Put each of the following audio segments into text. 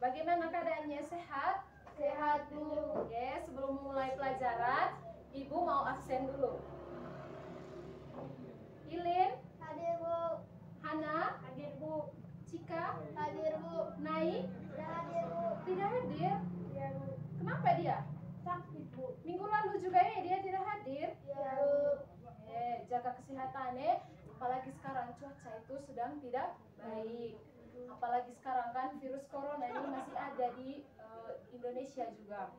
Bagaimana keadaannya? Sehat? Sehat, Bu. Oke, sebelum memulai pelajaran, Ibu mau absen dulu. Ilin, Hadir, Bu. Hana, Hadir, Bu. Cika, Hadir, Bu. Nai, Sudah hadir, Bu. tidak hadir. Iya, Bu. Kenapa dia? Sakit, Bu. Minggu lalu juga ya dia tidak hadir. Iya, Bu. Jaga kesehatan ya. Apalagi sekarang cuaca itu sedang tidak baik. Apalagi sekarang kan virus corona ini masih ada di Indonesia juga.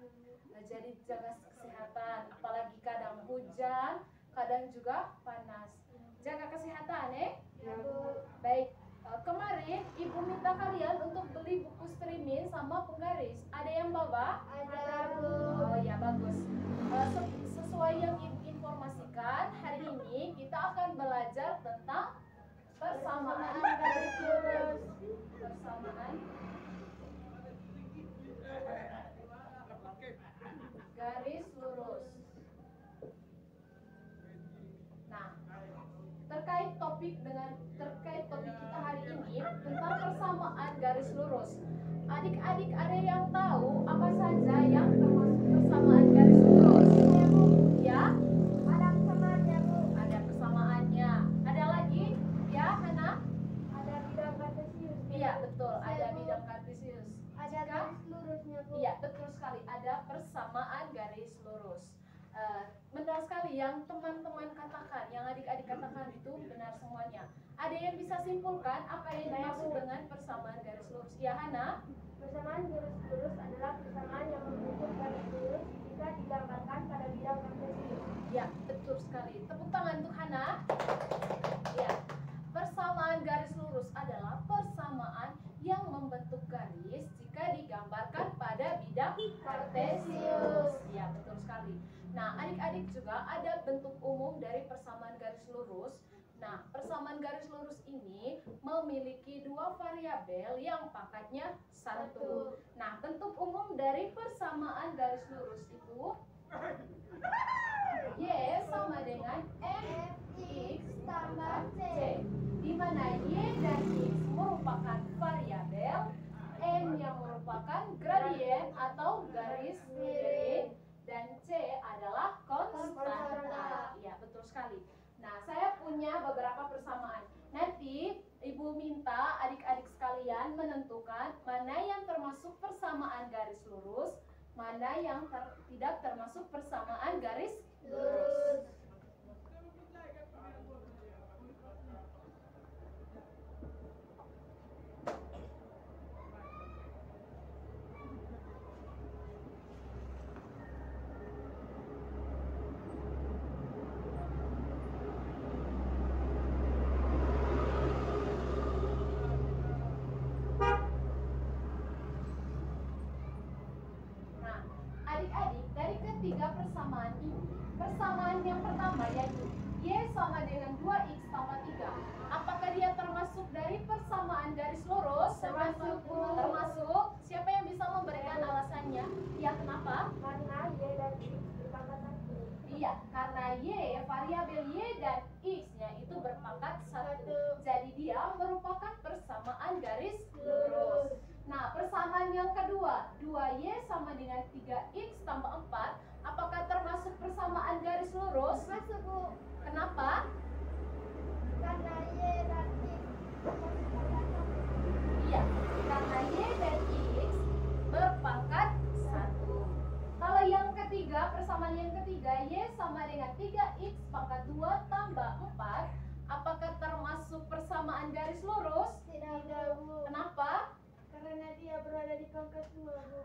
Jadi jaga kesehatan. Apalagi kadang hujan, kadang juga panas. Jaga kesehatan ya. Iya, Bu. Baik. Kemarin Ibu minta kalian untuk beli buku streaming sama penggaris. Ada yang bawa? Ada, Bu. Oh ya, bagus. Sesuai yang Ibu informasikan, hari ini kita akan belajar tentang persamaan garis lurus. Persamaan garis lurus. Nah, terkait topik kita hari ini tentang persamaan garis lurus. Adik-adik ada yang tahu apa saja yang termasuk persamaan garis lurus? Ya? Ada persamaannya, Bu. Ada persamaannya. Ada lagi? Ya, Hana? Ada bidang kartesius. Iya, betul. Ada bidang kartesius. Ada Cika? garis lurusnya, Bu. Iya, betul sekali. Ada persamaan garis lurus. Benar sekali yang teman-teman katakan, yang adik-adik katakan itu benar semuanya. Ada yang bisa simpulkan apa yang dimaksud dengan persamaan garis lurus? Ya, Hana? Persamaan garis lurus adalah persamaan yang membentuk garis lurus jika digambarkan pada bidang kartesius. Ya, betul sekali. Tepuk tangan untuk Hana. Ya, persamaan garis lurus adalah persamaan yang membentuk garis jika digambarkan pada bidang kartesius. Ya, betul sekali. Nah, adik-adik juga ada bentuk umum dari persamaan garis lurus. Nah, persamaan garis lurus ini memiliki dua variabel yang pangkatnya 1. Nah, bentuk umum dari persamaan garis lurus itu Y sama dengan X tambah C. di mana Y dan X merupakan variabel, M yang merupakan gradien atau garis miring, dan C adalah konstanta. Ya, betul sekali. Nah, saya punya beberapa persamaan. Nanti Ibu minta adik-adik sekalian menentukan mana yang termasuk persamaan garis lurus, mana yang tidak termasuk persamaan garis lurus. Adik-adik, dari ketiga persamaan ini, persamaan yang pertama yaitu Y sama dengan 2X tambah 3. Apakah dia termasuk dari persamaan garis lurus? Termasuk, Bu. Termasuk. Siapa yang bisa memberikan alasannya? Ya, kenapa? Karena Y dan X berpangkat 1. Iya, karena Y, variabel Y dan X-nya itu berpangkat 1. Jadi dia merupakan persamaan garis lurus. Nah, persamaan yang kedua, 2Y sama dengan 3X tambah 4. Apakah termasuk persamaan garis lurus? Masuk, Bu. Kenapa? Karena Y dan X berpangkat 1. Iya, karena Y dan X berpangkat 1. Kalau yang ketiga, persamaan yang ketiga, Y sama dengan 3X pangkat 2 tambah 4. Apakah termasuk persamaan garis lurus? Tidak, Bu. Kenapa? Karena dia berada di pangkat 2, Bu.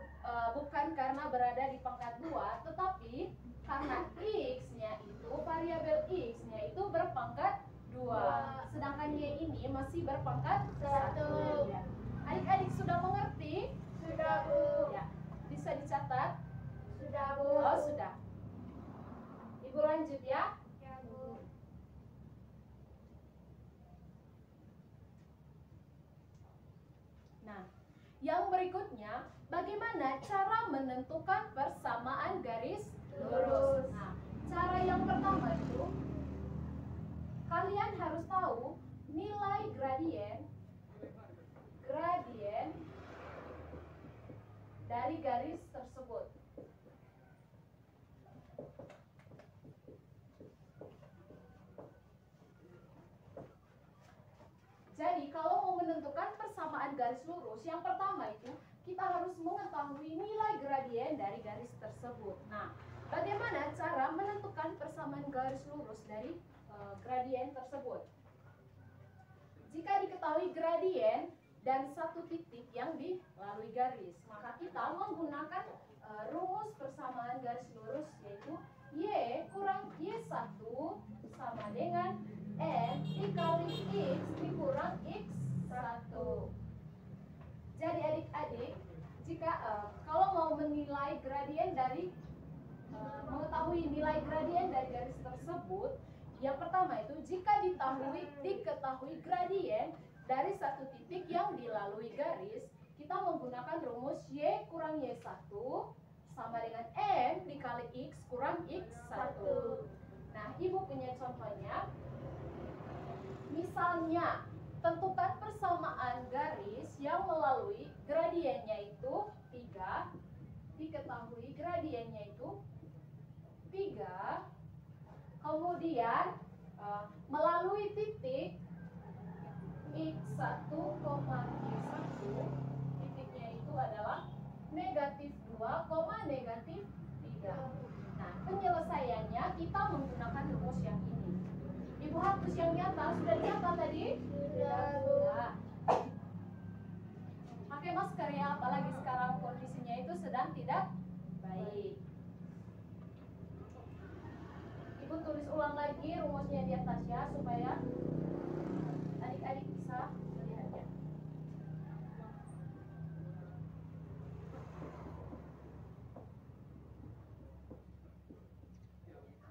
Bukan karena berada di pangkat 2, tetapi karena X-nya itu, variabel X-nya itu berpangkat 2. Sedangkan Y ini masih berpangkat 1. Ya. Adik-adik sudah mengerti? Sudah, Bu. Ya. Bisa dicatat? Sudah, Bu. Oh, sudah. Ibu lanjut ya. Ya, Bu. Nah, yang berikutnya, bagaimana cara menentukan persamaan garis lurus? Nah, cara yang pertama itu, kalian harus tahu nilai gradien dari garis tersebut. Jadi kalau mau menentukan persamaan garis lurus, yang pertama itu kita harus mengetahui nilai gradien dari garis tersebut. Nah, bagaimana cara menentukan persamaan garis lurus dari gradien tersebut? Jika diketahui gradien dan satu titik yang dilalui garis, maka kita menggunakan rumus persamaan garis lurus, yaitu Y kurang Y1 sama dengan N dikali X dikurang X1. Jadi adik-adik, jika kalau mau menilai gradien dari mengetahui nilai gradien dari garis tersebut, yang pertama itu jika diketahui gradien dari satu titik yang dilalui garis, kita menggunakan rumus Y kurang Y1 sama dengan N dikali X kurang X1. Nah, Ibu punya contohnya. Misalnya, tentukan persamaan garis yang melalui gradiennya itu 3, diketahui gradiennya itu 3, kemudian melalui titik X1, Y1, titiknya itu adalah negatif 2, negatif 3. Nah, penyelesaiannya kita menggunakan rumus yang ini. Ibu hapus yang di atas, sudah dicatat tadi? Sudah. Pakai masker ya, apalagi sekarang kondisinya itu sedang tidak baik. Ibu tulis ulang lagi rumusnya di atas ya, supaya adik-adik bisa melihatnya.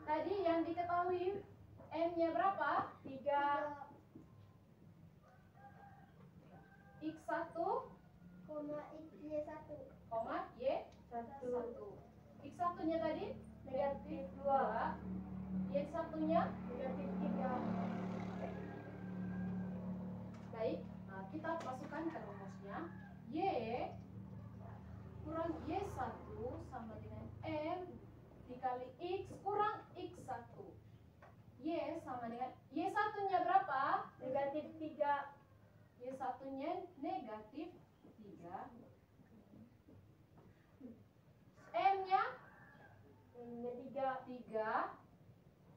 Tadi yang diketahui N-nya berapa? 3. X1, Y1. Y1. X1-nya tadi? Negatif 2. Y1-nya? Negatif 3. Baik, nah kita masukkan ke rumusnya. Y kurang Y1 sama dengan M dikali X kurang X1. Y sama dengan Y1-nya berapa? Negatif 3. Y1-nya negatif 3. M-nya? M-nya 3.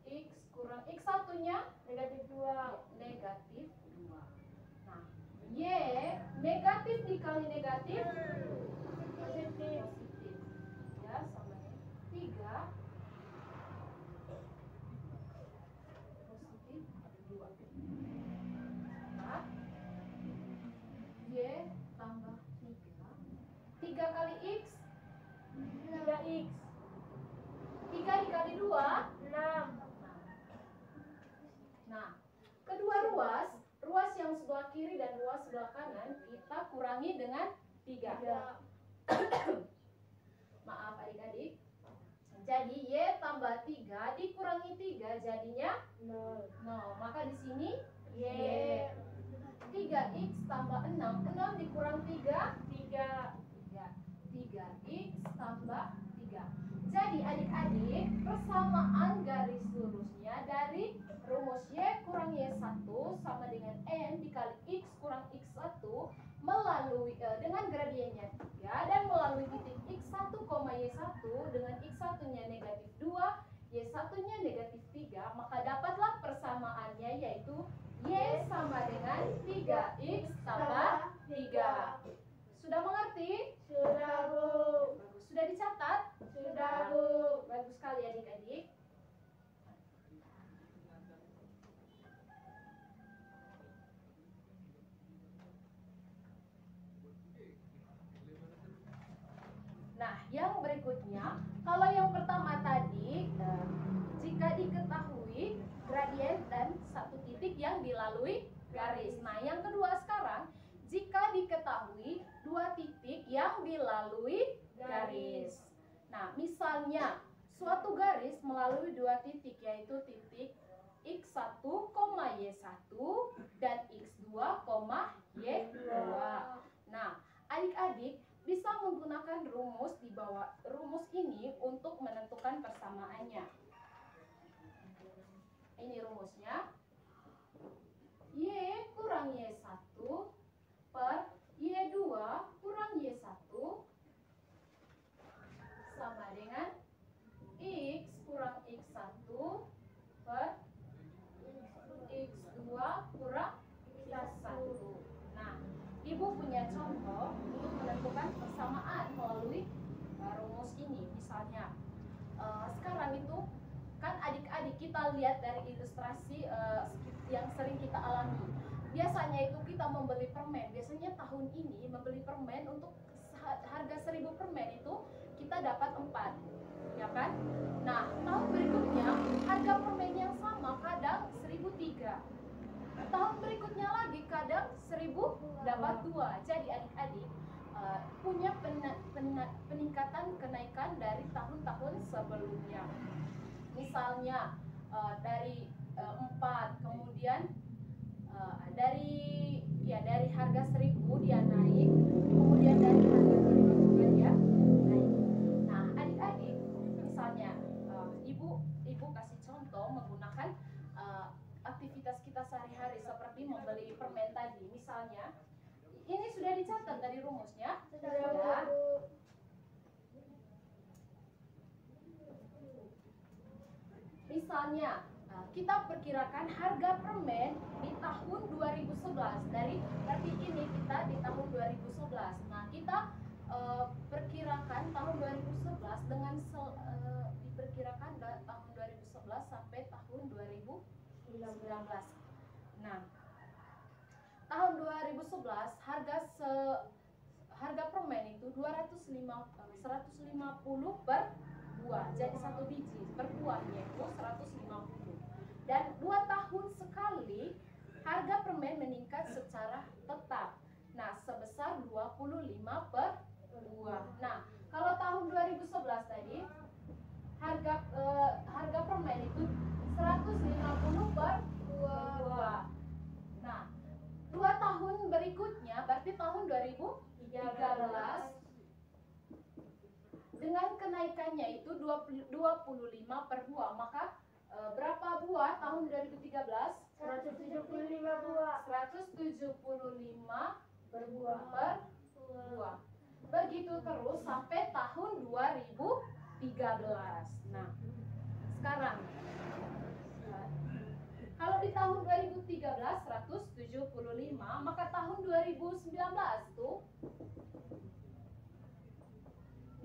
X kurang X1-nya? Negatif 2. Negatif 2. Nah, Y negatif dikali negatif Positif. ya, sama dengan 3 positif 2. Nah, Y tambah 3 kali X 3X. 3 dikali 2. 6. Nah, kedua ruas yang sebelah kiri dan ruas sebelah kanan kita kurangi dengan 3. Maaf adik-adik. Jadi Y tambah 3 dikurangi 3 jadinya 0. Maka di sini Y. 3X tambah 6. 6 dikurang 3. 3. 3X tambah 3. Jadi adik-adik, persamaan garis lurusnya dari rumus Y kurang Y1 sama dengan N dikali X kurang X1 melalui dengan gradiennya 3 dan melalui titik X1, Y1 dengan X1-nya negatif 2, Y1-nya negatif 3, maka dapatlah persamaannya yaitu Y sama dengan 3X tambah 3. Sudah mengerti? Sudah, Bu. Bagus. Sudah dicatat? Sudah, Bu. Bagus sekali adik-adik. Nah, yang berikutnya, kalau yang pertama tadi, jika diketahui gradien dan satu titik yang dilalui garis. Nah, yang kedua sekarang, jika diketahui dua titik yang dilalui garis. Nah, misalnya suatu garis melalui dua titik, yaitu titik X1, Y1 dan X2, Y2. Nah, adik-adik, bisa menggunakan rumus di bawah rumus ini untuk menentukan persamaannya. Ini rumusnya. Y kurang Y1 per Y2 kurang Y1 sama dengan X kurang X1 per X2 kurang X1. Nah, Ibu punya contoh untuk menentukan persamaan melalui rumus ini. Misalnya, sekarang itu kan adik-adik kita lihat dari ilustrasi yang sering kita alami. Biasanya itu kita membeli permen. Biasanya tahun ini membeli permen untuk harga 1000 permen itu kita dapat 4, ya kan? Nah, tahun berikutnya harga permen yang sama kadang 1003. Tahun berikutnya lagi kadang 1000 dapat 2. Jadi adik-adik punya peningkatan kenaikan dari tahun-tahun sebelumnya. Misalnya dari 4, kemudian dari harga 1000 dia naik, kemudian dari harga 1000 juga dia naik. Nah, adik-adik misalnya ibu kasih contoh menggunakan aktivitas kita sehari-hari seperti membeli permen tadi. Misalnya ini sudah dicatat dari rumusnya. Sudah. Misalnya kita perkirakan harga permen di tahun 2011. Berarti ini kita di tahun 2011. Nah, kita perkirakan tahun 2011 dengan diperkirakan tahun 2011 sampai tahun 2019. Nah, tahun 2011 harga permen itu 150 per buah. Jadi satu biji per buahnya itu 150. Dan 2 tahun sekali harga permen meningkat secara tetap. Nah, sebesar 25 per buah. Nah, kalau tahun 2011 tadi harga permen itu 150 per buah. Nah, 2 tahun berikutnya berarti tahun 2013 dengan kenaikannya itu 25 per buah. Maka berapa buah tahun 2013? 175 buah. 175 per buah. Begitu terus sampai tahun 2013. Nah, sekarang kalau di tahun 2013 175, maka tahun 2019 tuh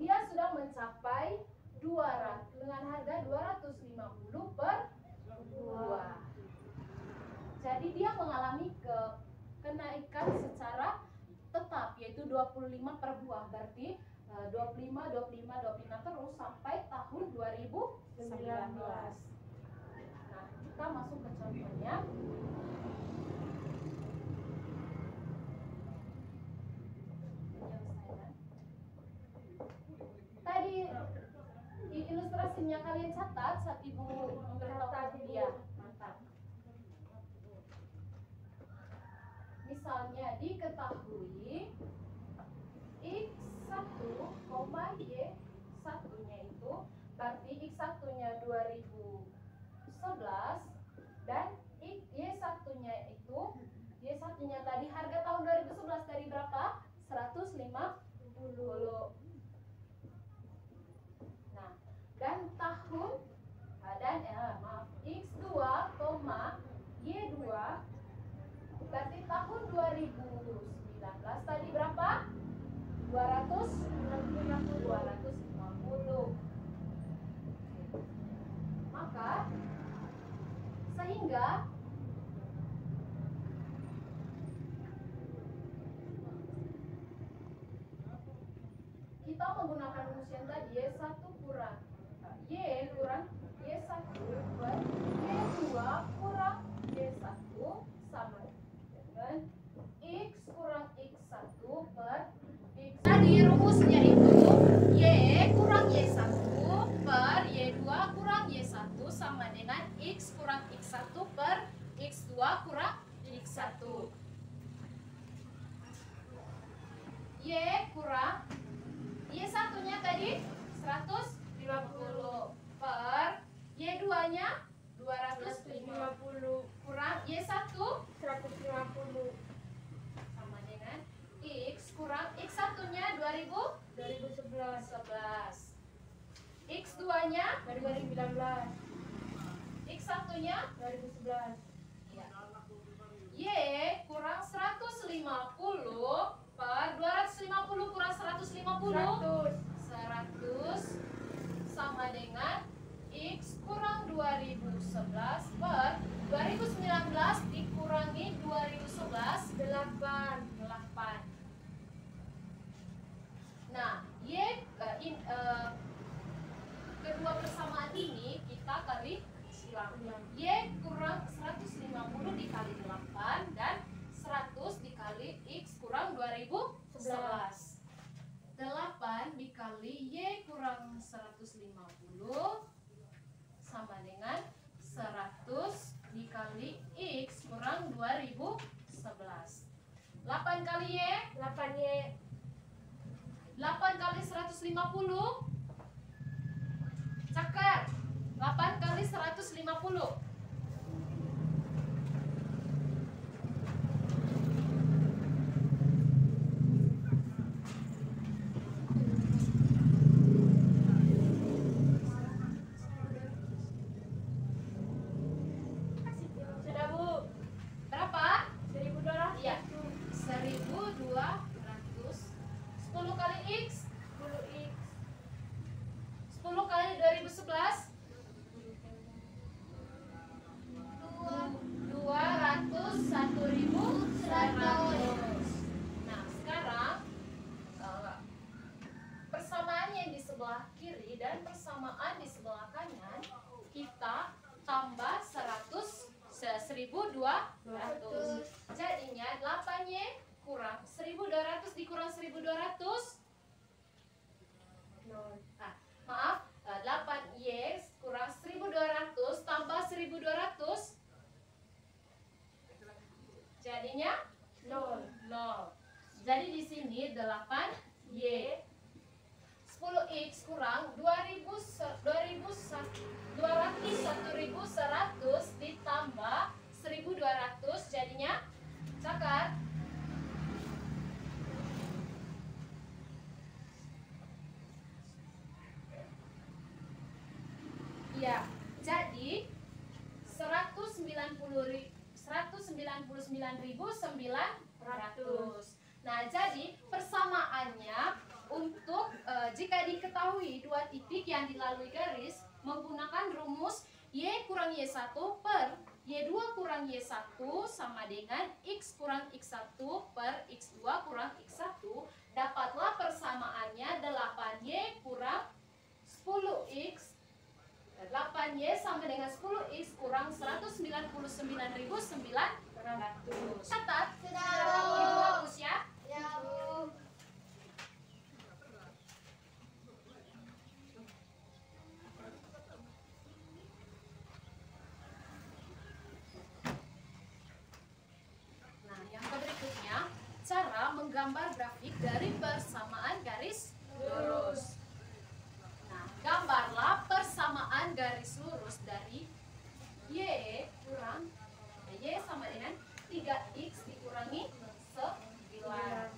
dia sudah mencapai 200 dengan harga 250 per buah. Jadi dia mengalami kenaikan secara tetap yaitu 25 per buah. Berarti 25 terus sampai tahun 2019. Nah, kita masuk ke contohnya. Tadi ilustrasinya kalian catat saat ibu memberitahu dia. Mantap. Misalnya diketahui X1, Y1 nya itu berarti X1 nya 2011 dan Y1 nya itu Y1 nya tadi harga tahun 2011 dari berapa? 150. Nah, dan tahun X2, Y2 berarti tahun 2019 tadi berapa? 250. Maka sehingga kita menggunakan rumus yang tadi Y1 kurang Y kurang Y1 per Y2 kurang Y1 sama dengan X kurang X1 per X. Tadi rumusnya itu Y kurang Y1 per Y2 kurang Y1 sama dengan X kurang X1 per X2 kurang X1. Y Y kurang Y satunya tadi 150 per Y 2-nya 250 kurang Y1 150 sama dengan X kurang X satunya 2011 X 2-nya 2019 X satunya 2011 ya. Y kurang 150 per 250 kurang 150 100 sama dengan X kurang 2011 per 2019 dikurangi 2011 8. Nah, kedua persamaan ini kita kali silang. Y kurang 150 dikali 8 dan 100 dikali X kurang 2011. 8 dikali Y kurang 150 sama dengan 100 dikali X kurang 2011. 8 kali Y 8Y 8 kali 150 cakar 8 kali 150 sudah Bu. berapa? 1200 Iya 1200 10 kali X 10X 10 kali 2011 201.100. Nah sekarang persamaan yang di sebelah kiri dan persamaan di sebelah kanan kita tambah 1.200. Jadinya 8Y kurang 1.200 dikurang 1.200 nah, maaf 8Y kurang 1.200 tambah 1.200 jadinya 0. Jadi di sini 8Y 10X kurang 201.100 ditambah 1.200 jadinya cakar ya jadi 199.900. Nah jadi persamaannya untuk jika diketahui dua titik yang dilalui garis menggunakan rumus Y kurang Y1 per Y2 kurang Y1 sama dengan X kurang X1 per X2 kurang X1 dapatlah persamaannya 8Y kurang 10X 8Y sama dengan 10X kurang 199.900. Catat. Ibu hapus ya. Nah, yang berikutnya cara menggambar grafik dari persamaan garis lurus. Nah, gambarlah persamaan garis lurus dari Y kurang Y sama dengan 3X dikurangi 9. Nah,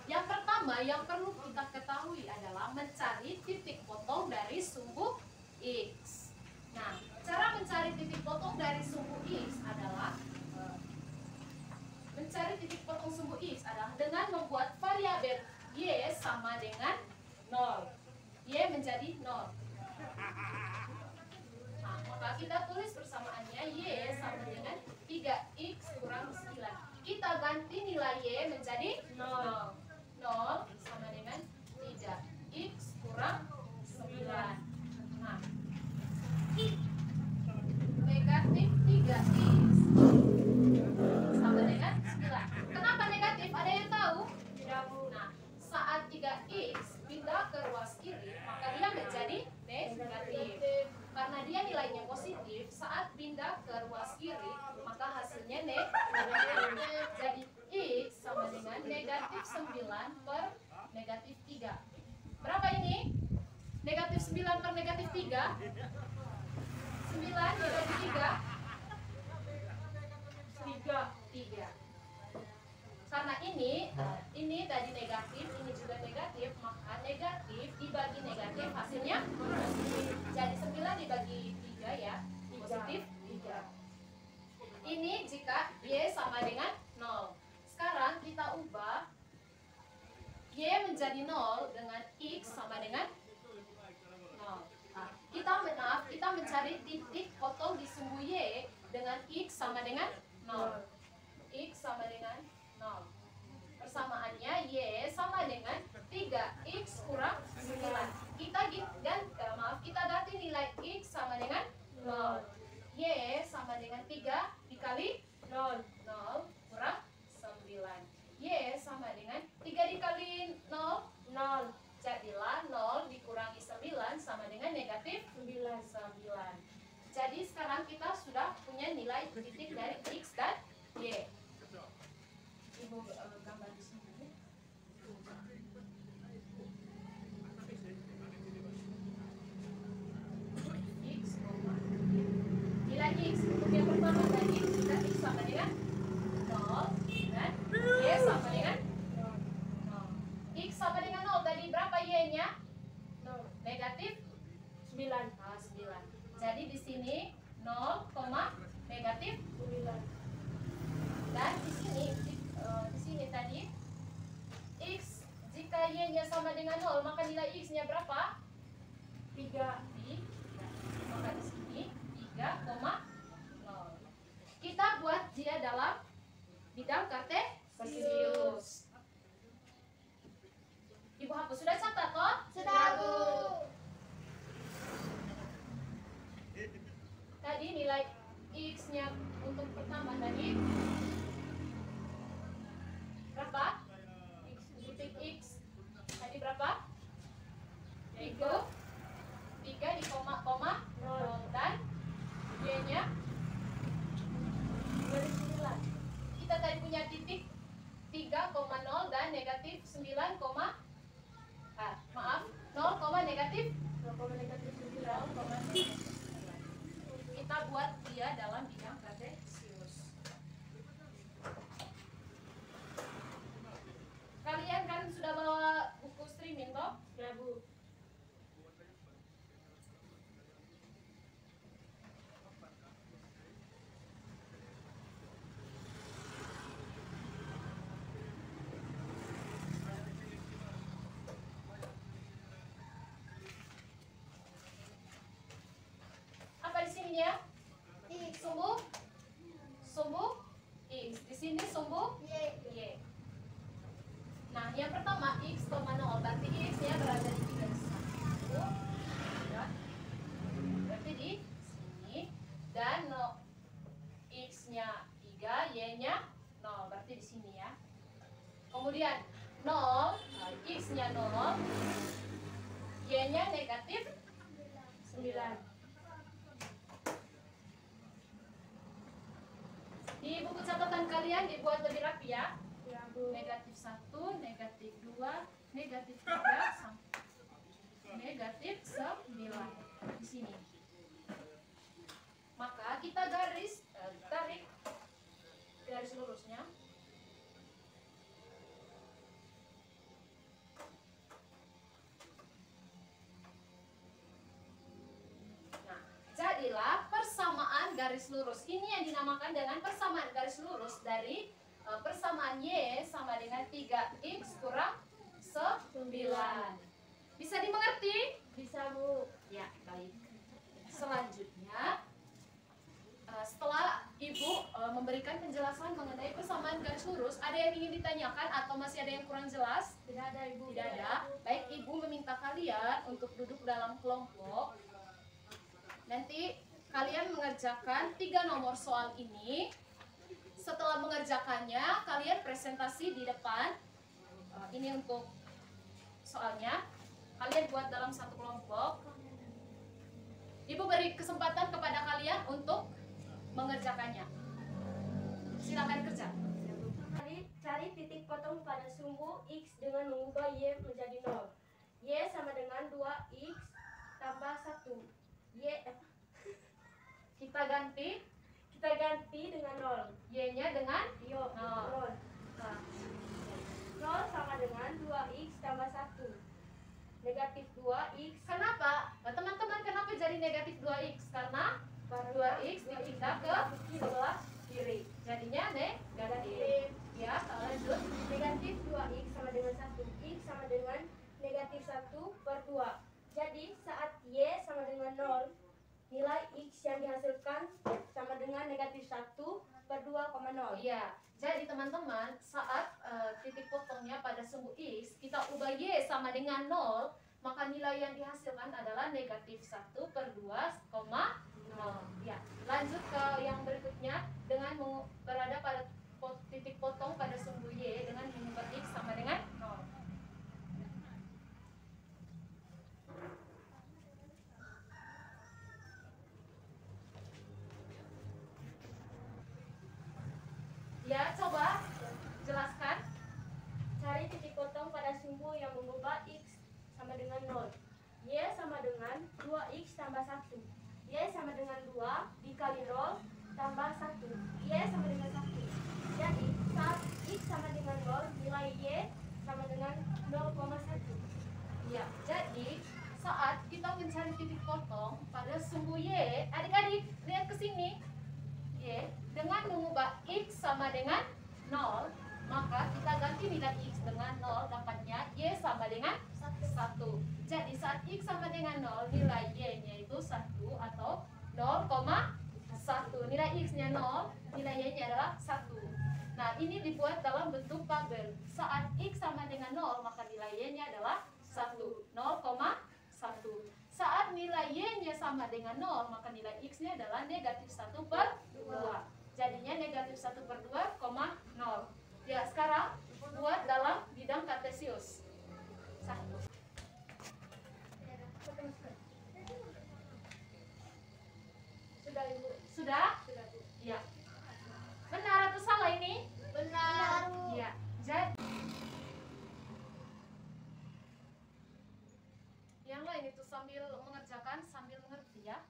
yang pertama yang perlu kita ketahui adalah mencari titik potong dari sumbu X. Nah, cara mencari titik potong dari sumbu X adalah dengan membuat variabel Y sama dengan 0. Y menjadi 0. Nah, maka kita tulis persamaannya Y sama dengan 3X kurang 9. Kita ganti nilai Y menjadi 0. 0 sama dengan 3X kurang 9. Nah, negatif 3X sama dengan 9. Kenapa negatif? Ada yang tahu? Tidak Bu. Nah, saat 3X pindah ke ruas kiri, maka dia menjadi negatif. Karena dia nilainya positif, saat pindah ke ruas kiri, maka hasilnya negatif. Jadi X sama dengan negatif 9 per negatif 3. 9 dibagi 3. 3. Karena ini tadi negatif, ini juga negatif, maka negatif dibagi negatif hasilnya positif. Jadi 9 dibagi 3 ya, positif 3. Ini jika Y sama dengan 0. Sekarang kita ubah Y menjadi 0 dengan X sama dengan 0. Nah, kita mencari titik potong di sumbu Y dengan X sama dengan 0. X sama dengan 0. Persamaannya Y sama dengan 3X kurang 9. Kita ganti nilai X sama dengan 0. Y sama dengan 3 dikali 0 kurang 9. Y sama dengan 3 dikali 0 jadilah 0 dikurangi 9 sama dengan negatif 9. Jadi sekarang kita sudah punya nilai titik dari X dan Y. Ibu gambar di sini. X, nilai X untuk yang pertama tadi sudah X sama dengan 0 dan Y sama dengan 0. X sama dengan 0 tadi berapa Y-nya? Negatif 9. Jadi di sini 0, negatif 9. Dan di sini tadi X jika Y-nya sama dengan 0 maka nilai X-nya berapa? 3. Maka di sini 3,0. Kita buat dia dalam bidang kartesius. Ibu hapus sudah catat toh? Sudah, Bu. Tadi nilai X-nya untuk pertama tadi berapa? Titik X tadi berapa? Yaitu 3 di koma 0 dan Y-nya 9. Kita tadi punya titik 3,0 dan negatif 9, 0, negatif 0,9. Kita buat dia dalam bidang kartesius. Kalian kan sudah bawa buku streaming toh? Ya, Bu. Apa di sininya? Sumbu X. Di sini sumbu Y. Nah, yang pertama X, 0 berarti X-nya berada di 3. Berarti di sini dan X-nya 3, Y-nya 0 berarti di sini ya. Kemudian 0, X-nya 0, Y-nya negatif 9. Di buku catatan kalian dibuat lebih rapi ya. Ya, Bu. Negatif 1, negatif 2, negatif 3, sampai negatif 9 di sini. Maka kita tarik garis lurusnya. Nah, jadilah persamaan garis lurus. Ini yang dinamakan dengan persamaan garis lurus dari persamaan Y sama dengan 3X kurang 9. Bisa dimengerti? Bisa, Bu. Ya, baik. Selanjutnya, setelah Ibu memberikan penjelasan mengenai persamaan garis lurus, ada yang ingin ditanyakan atau masih ada yang kurang jelas? Tidak ada, Ibu. Tidak ada. Baik, Ibu meminta kalian untuk duduk dalam kelompok. Nanti kalian mengerjakan 3 nomor soal ini. Setelah mengerjakannya, kalian presentasi di depan. Ini untuk soalnya. Kalian buat dalam satu kelompok. Ibu beri kesempatan kepada kalian untuk mengerjakannya. Silakan kerja. Cari titik potong pada sumbu X dengan mengubah Y menjadi 0. Y sama dengan 2X tambah 1. Kita ganti dengan 0. Y-nya dengan Yo, 0. Nah, 0 sama dengan 2x tambah 1. Negatif 2x. Kenapa? Teman-teman, kenapa jadi negatif 2x? Karena 2x dipindah ke sebelah kiri. Jadinya negatif. Ya, lanjut. Negatif 2x sama dengan 1. X sama dengan negatif 1 per 2. Jadi saat Y sama dengan 0, nilai X yang dihasilkan sama dengan negatif 1 per 2,0. Iya, jadi teman-teman, saat titik potongnya pada sumbu X, kita ubah Y sama dengan 0, maka nilai yang dihasilkan adalah negatif 1 per 2,0. Ya, lanjut ke yang berikutnya, dengan berada pada titik potong pada sumbu Y dengan mengubah X sama dengan 0. Ya, coba jelaskan. Cari titik potong pada sumbu yang mengubah X sama dengan 0. Y sama dengan 2x tambah 1. Y sama dengan 2 dikali 0 tambah 1. Y sama dengan 1. Jadi saat X sama dengan 0, nilai Y sama dengan 0,1. Ya, jadi saat kita mencari titik potong pada sumbu Y, adik-adik lihat ke sini. Y dengan mengubah X sama dengan 0, maka kita ganti nilai X dengan 0, dapatnya Y sama dengan 1. Jadi saat X sama dengan 0, nilai Y-nya itu 1 atau 0,1. Nilai X-nya 0, nilai Y-nya adalah 1. Nah, ini dibuat dalam bentuk tabel. Saat X sama dengan 0, maka nilai Y-nya adalah 1, 0,1. Saat nilai Y-nya sama dengan 0, maka nilai X-nya adalah negatif 1 per 2. Jadinya negatif 1 per 2,0. Ya, sekarang buat dalam bidang kartesius. Sudah, Ibu. Sudah? Sudah, Bu. Ya. Benar atau salah ini? Benar. Ya. Jadi yang lain itu sambil mengerjakan, sambil mengerti ya.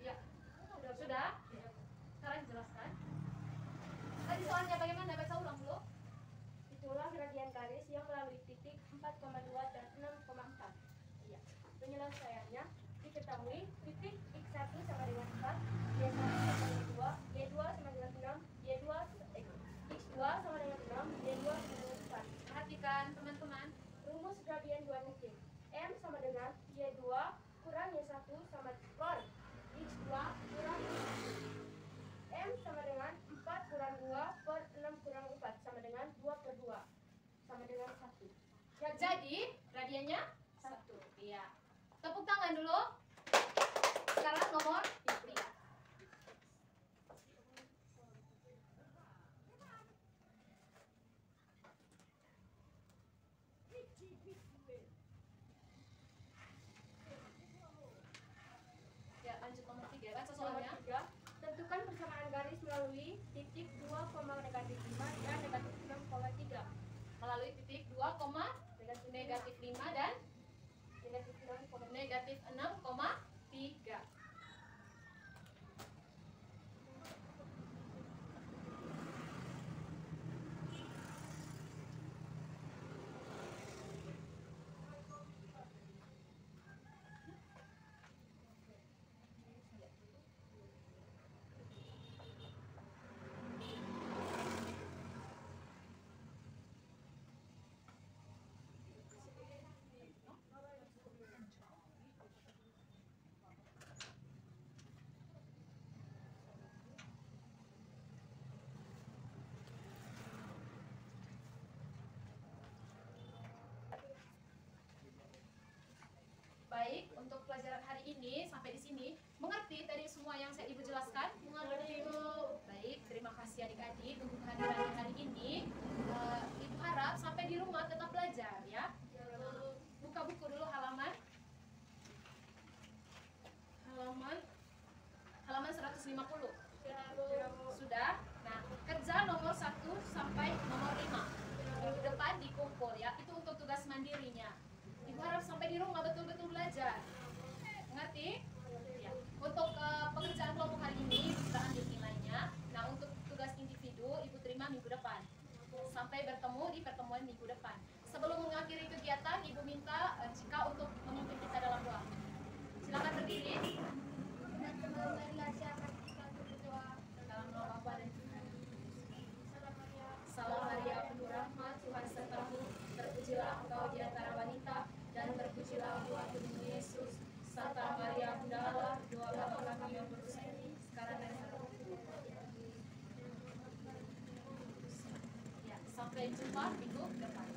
Ya. Sudah? Sekarang jelaskan. Tadi soalnya bagaimana? Baca ulang dulu. Itulah gradian garis yang melalui titik 4,2 dan 6,4. Iya. Penyelesaiannya diketahui titik X1 sama dengan 4, Y1 sama dengan 2, Y2 sama dengan 6, X2 sama dengan 6, Y2 sama dengan 4. Perhatikan teman-teman. Rumus gradian 2 titik. M sama dengan Y2 kurang Y1 sama per X2 kurang Y1. M sama dengan 4 kurang 2 per 6 kurang 4 sama dengan 2 per 2 sama dengan 1. Jadi radiannya 1. Iya. Tepuk tangan dulu. Sekarang nomor 3. Ya, lanjut nomor 3. Baca Nomor soalnya. 3, tentukan persamaan garis melalui titik 2, negatif 5 dan negatif 6,3. Melalui titik 2, negatif 5 dan Negatif 6, negatif 6,3. Baik, untuk pelajaran hari ini sampai di sini. Mengerti tadi semua yang saya Ibu jelaskan? Mengerti, Bu. Baik, terima kasih adik-adik untuk kehadiran hari ini. Ibu harap sampai di rumah tetap belajar ya. Buka buku dulu halaman 150. Sudah? Nah, kerja nomor 1 sampai nomor 5. minggu depan. Sampai bertemu di pertemuan minggu depan. Sebelum mengakhiri kegiatan, Ibu minta Cika untuk memimpin kita dalam doa. Silakan berdiri. Dalam nama Bapa dan Tuhan. Salam Maria, penuh rahmat, Tuhan sertamu. Terpujilah engkau di antara wanita, dan terpujilah buah tubuhmu Yesus. Santa Maria, Bunda Allah, berdoalah kami yang berdosa ini, sekarang dan pada waktu kami. Ya, sampai jumpa minggu depan.